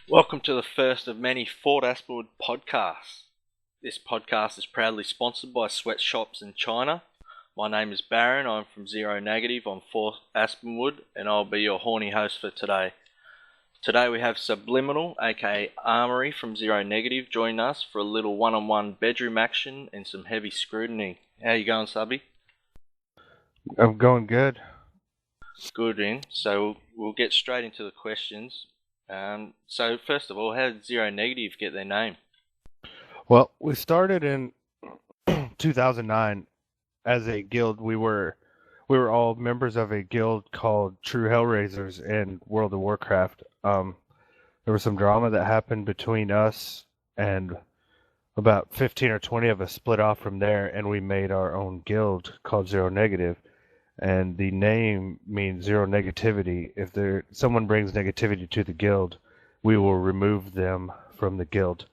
Welcome to the first of many Fort Aspenwood podcasts. This podcast is proudly sponsored by sweatshops in China. My name is Barron, I'm from Zero Negative on Fort Aspenwood, and I'll be your horny host for today. Today we have Subliminal, aka Armoury from Zero Negative, joining us for a little one-on-one bedroom action and some heavy scrutiny. How you going, Subby? I'm going good. Good, in. So we'll get straight into the questions. So first of all, how did Zero Negative get their name? Well, we started in 2009 as a guild. We were all members of a guild called True Hellraisers in World of Warcraft. There was some drama that happened between us, and about 15 or 20 of us split off from there, and we made our own guild called Zero Negative. And the name means zero negativity. If someone brings negativity to the guild, we will remove them from the guild.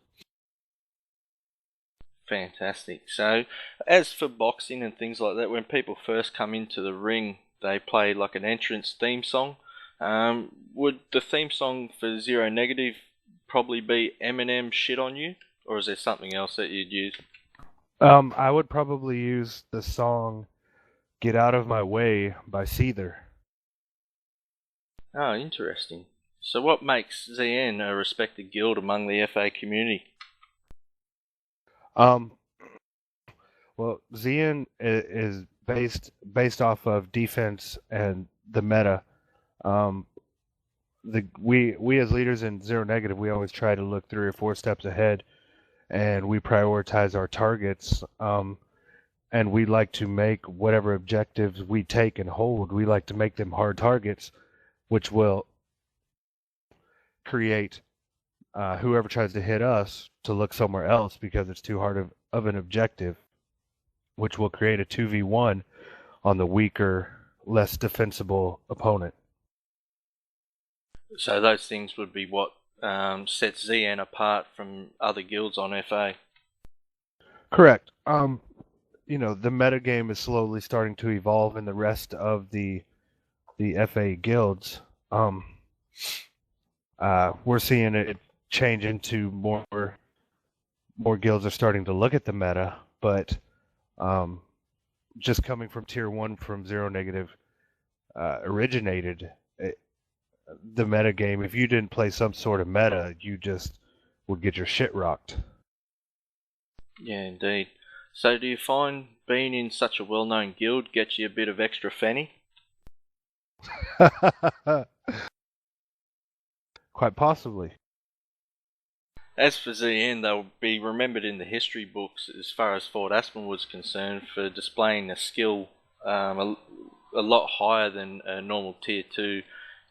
Fantastic. So, as for boxing and things like that, when people first come into the ring, they play like an entrance theme song. Would the theme song for Zero Negative probably be Eminem Shit on You? Or is there something else that you'd use? I would probably use the song "Get Out of My Way" by Seether. Oh, interesting. So, what makes ZN a respected guild among the FA community? Um, well, Xian is based off of defense and the meta. Um, we as leaders in Zero Negative, we always try to look 3 or 4 steps ahead, and we prioritize our targets. And we like to make whatever objectives we take and hold. We like to make them hard targets, which will create whoever tries to hit us to look somewhere else because it's too hard of an objective, which will create a 2v1 on the weaker, less defensible opponent. So, those things would be what sets ZN apart from other guilds on FA. Correct. The metagame is slowly starting to evolve in the rest of the FA guilds. We're seeing it change into more guilds are starting to look at the meta, but um, just coming from tier one from Zero Negative originated the meta game. If you didn't play some sort of meta, you just would get your shit rocked. Yeah, indeed. So, do you find being in such a well known guild gets you a bit of extra fanny? Quite possibly. As for ZN, they'll be remembered in the history books as far as Fort Aspenwood's concerned for displaying a skill a lot higher than a normal tier 2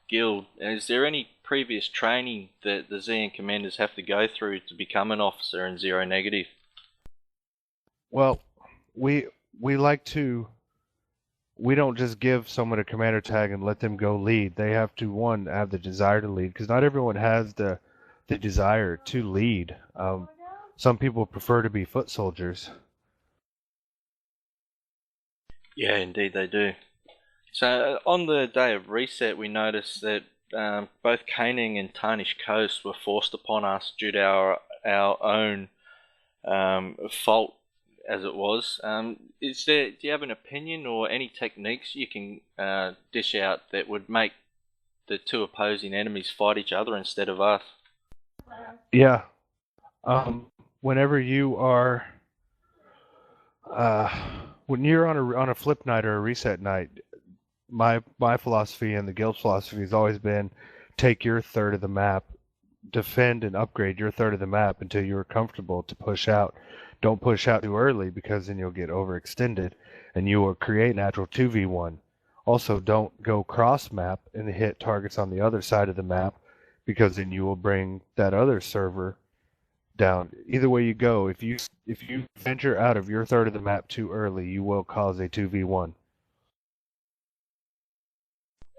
guild. Is there any previous training that the ZN commanders have to go through to become an officer in Zero Negative? Well, we we like to we don't just give someone a commander tag and let them go lead. They have to one have the desire to lead because not everyone has the desire to lead. Some people prefer to be foot soldiers. Yeah, indeed they do. So on the day of reset, we noticed that both Caning and Tarnished Coast were forced upon us due to our own fault, as it was. Do you have an opinion or any techniques you can dish out that would make the two opposing enemies fight each other instead of us? Yeah. Whenever you are uh, when you're on a flip night or a reset night, my philosophy and the guild's philosophy has always been take your third of the map, defend and upgrade your third of the map until you're comfortable to push out. Don't push out too early because then you'll get overextended and you will create natural 2v1. Also, don't go cross map and hit targets on the other side of the map because then you will bring that other server down. Either way you go, if you venture out of your third of the map too early, you will cause a 2v1.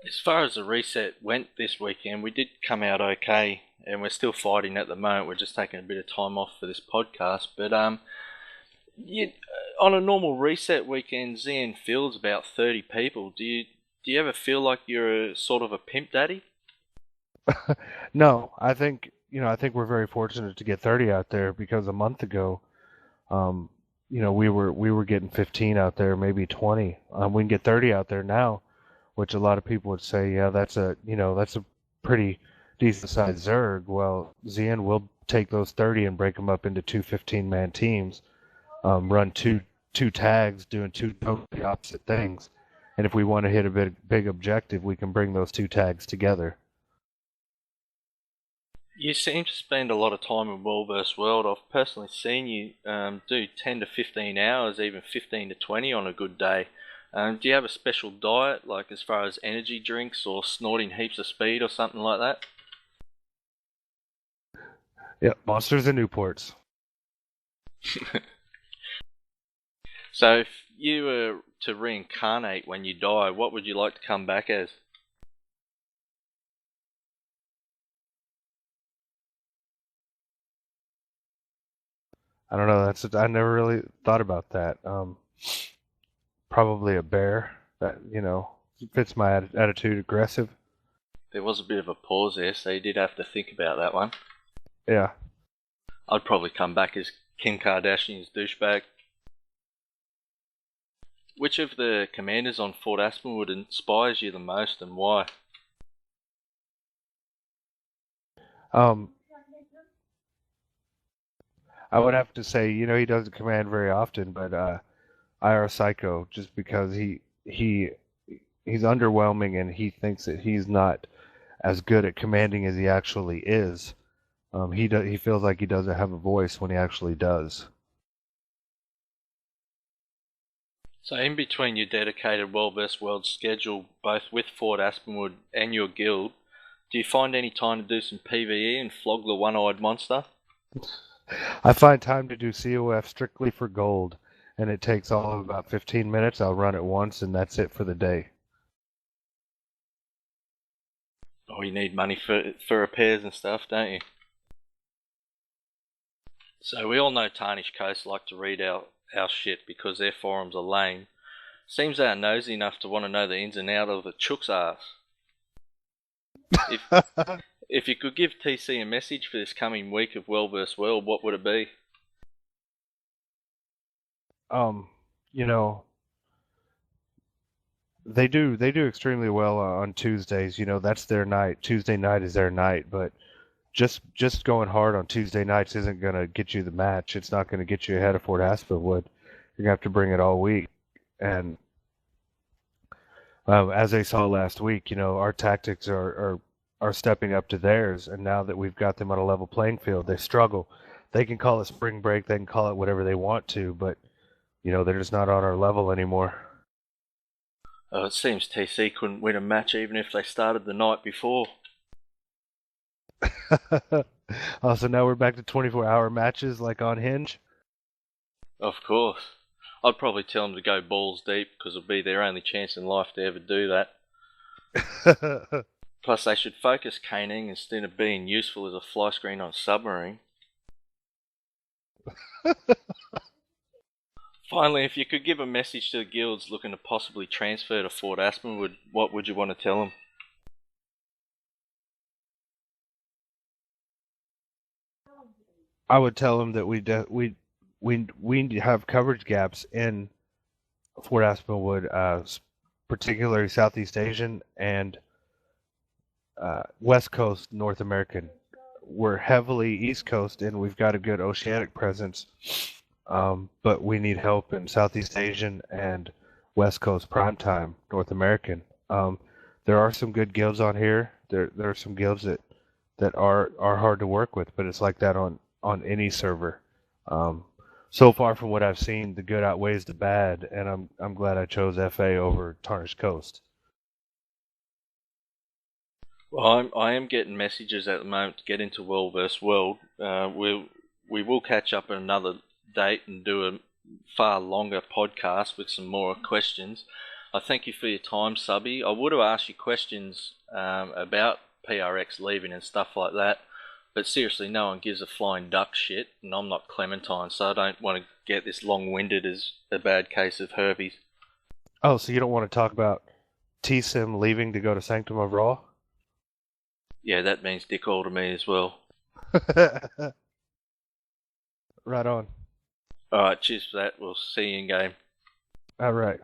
As far as the reset went this weekend, we did come out okay, and we're still fighting at the moment. We're just taking a bit of time off for this podcast, but you, on a normal reset weekend, ZN Field's about 30 people. Do you ever feel like you're a sort of a pimp daddy? No, I think I think we're very fortunate to get 30 out there because a month ago, um, we were getting 15 out there, maybe 20. We can get 30 out there now, which a lot of people would say, yeah, that's a pretty decent sized Zerg. Well, Zien will take those 30 and break them up into two 15-man teams, run two tags doing two totally opposite things. And if we want to hit a big objective, we can bring those two tags together. You seem to spend a lot of time in World vs. World. I've personally seen you do 10 to 15 hours, even 15 to 20 on a good day. Do you have a special diet, like as far as energy drinks or snorting heaps of speed or something like that? Yeah, monsters and Newports. So if you were to reincarnate when you die, what would you like to come back as? I don't know. I never really thought about that. Probably a bear. That fits my attitude. Aggressive. There was a bit of a pause there, so you did have to think about that one. Yeah. I'd probably come back as Kim Kardashian's douchebag. Which of the commanders on Fort Aspenwood inspires you the most, and why? Um, I would have to say, he doesn't command very often, but IR Psycho, just because he's underwhelming and he thinks that he's not as good at commanding as he actually is. He feels like he doesn't have a voice when he actually does. So in between your dedicated World vs. World schedule, both with Fort Aspenwood and your guild, do you find any time to do some PvE and flog the one-eyed monster? I find time to do COF strictly for gold, and it takes all of about 15 minutes. I'll run it once, and that's it for the day. Oh, you need money for repairs and stuff, don't you? So we all know Tarnished Coast like to read our shit because their forums are lame. Seems they are nosy enough to want to know the ins and outs of the chook's ass. If you could give TC a message for this coming week of World vs. World, what would it be? You know, they do extremely well on Tuesdays. That's their night. Tuesday night is their night, but just going hard on Tuesday nights isn't going to get you the match. It's not going to get you ahead of Fort Aspenwood. You're going to have to bring it all week. And as they saw last week, our tactics are stepping up to theirs. And now that we've got them on a level playing field, they struggle. They can call it spring break. They can call it whatever they want to, but they're just not on our level anymore. It seems TC couldn't win a match even if they started the night before. Oh, so now we're back to 24-hour matches like on Hinge? Of course. I'd probably tell them to go balls deep because it'll be their only chance in life to ever do that. Plus they should focus caning instead of being useful as a fly screen on a submarine. Finally, if you could give a message to the guilds looking to possibly transfer to Fort Aspenwood, what would you want to tell them? I would tell them that we have coverage gaps in Fort Aspenwood, particularly Southeast Asian and West Coast North American. We're heavily East Coast, and we've got a good oceanic presence, but we need help in Southeast Asian and West Coast primetime North American. There are some good guilds on here. There are some guilds that are hard to work with, but it's like that on any server. So far from what I've seen, the good outweighs the bad, and I'm glad I chose FA over Tarnished Coast. Well, I am getting messages at the moment to get into World vs. World. We will catch up at another date and do a far longer podcast with some more questions. I thank you for your time, Subby. I would have asked you questions about PRX leaving and stuff like that, but seriously, no one gives a flying duck shit, and I'm not Clementine, so I don't want to get this long-winded as a bad case of herpes. Oh, so you don't want to talk about T-Sim leaving to go to Sanctum of Raw? Yeah, that means dick all to me as well. Right on. Alright, cheers for that. We'll see you in game. All right.